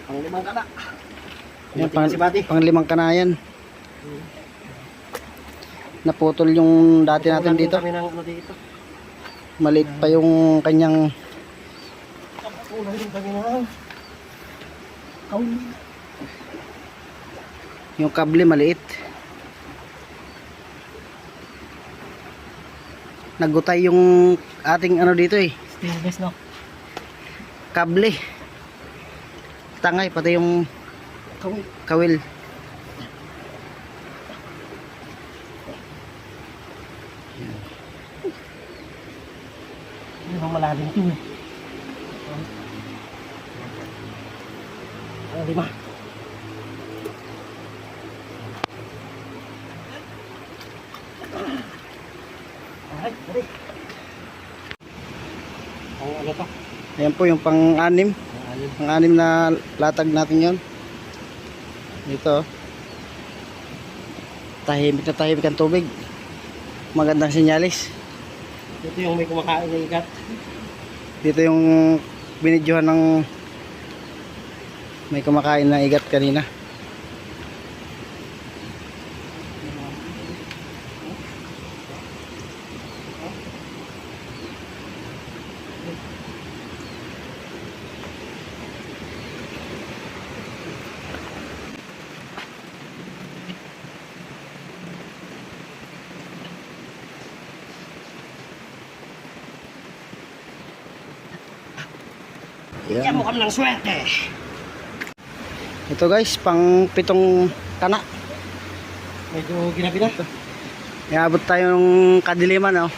Pang-limang kana. Yan, pang-limang kanayan. Naputol yung dati natin dito. Kami ng ano dito. Maliit pa yung kanyang Una rin kami ng kauli. yung kable maliit. Nagutay yung ating ano dito eh. Stainless, no? Kable. Tangay pati yung kawil. Hindi bang malalim ito eh. Ang lima. Alright, ready. Ang ano to? Ayan po yung pang-anim. Pang-anim na latag natin yon. Dito. Tahimik na tahimik ang tubig. Magandang sinyalis. Ito yung may kumakain ng ikat. Dito yung binidyohan ng may kumakain ng igat kanina. Yan mo kami ng swerte. Ito guys, pang 7 kana. Medyo ginabi na. Iabot tayo ng kadiliman, oh.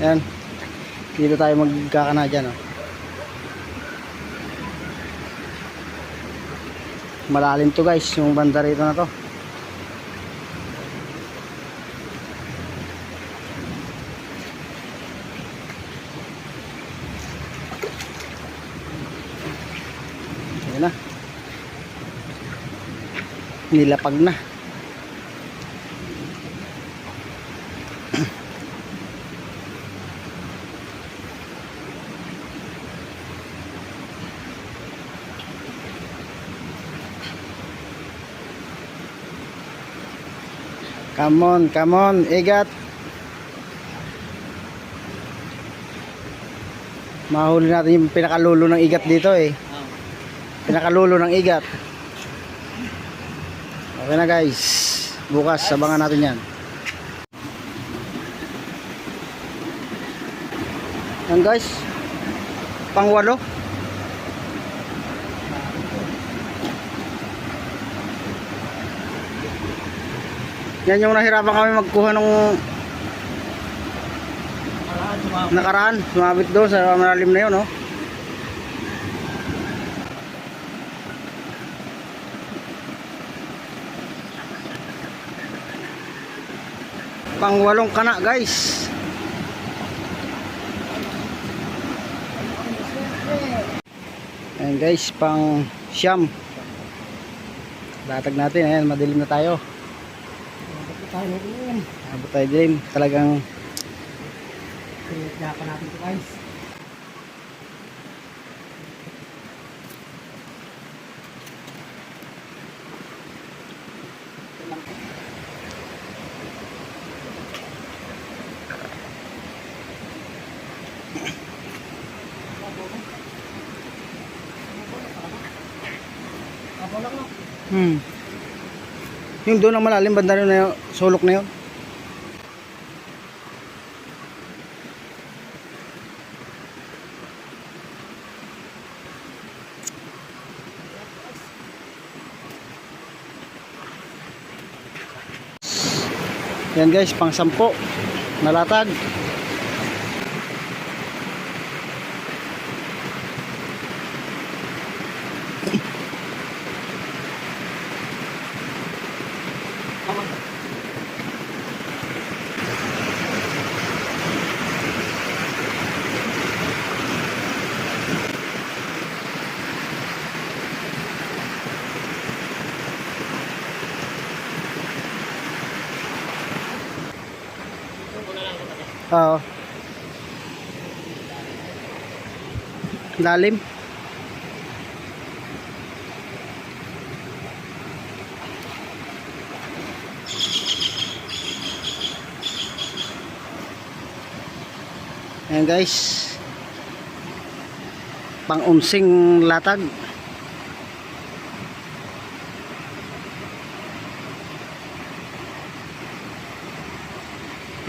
Yan. Dito tayo magkakana dyan, oh. Malalim to guys, yung banda rito na to. Ayan na. Nilapag na. Come on, igat. Mahuli natin yung pinakalulo ng igat dito eh. Pinakalulo ng igat. Okay na guys. Bukas, abangan natin yan. Yan guys. Pang-8. Yan yung nahirapan kami magkuha nung nakaraan. Sumabit doon sa malalim na yun, no? Pang-8 kana guys. Ayan guys, pang-9. Latag natin, ayan, madilim na tayo. Abot tayo din. Talagang Pinagdapan natin ito guys. yung doon ang malalim banda na yun, sulok na yun. Yan guys, pang 10 nalatag. Oo. Lalim. Ayan guys, pang-unsing latag.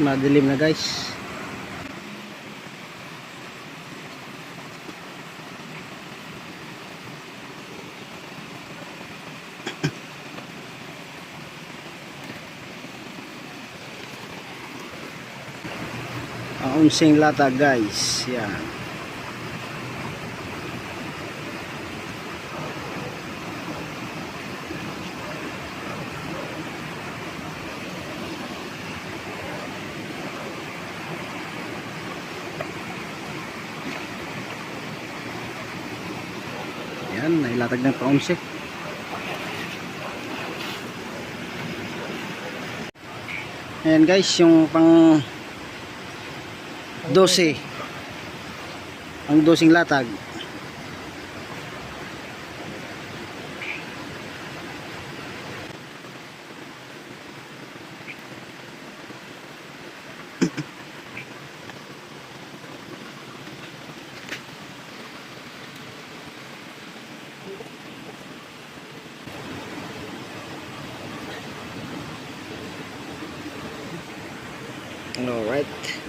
Madilim na guys. Ang unsing latag guys, yan. Yan, nailatag ng paunsi. Ayan guys, yung pang 12. Ang 12 latag. All right.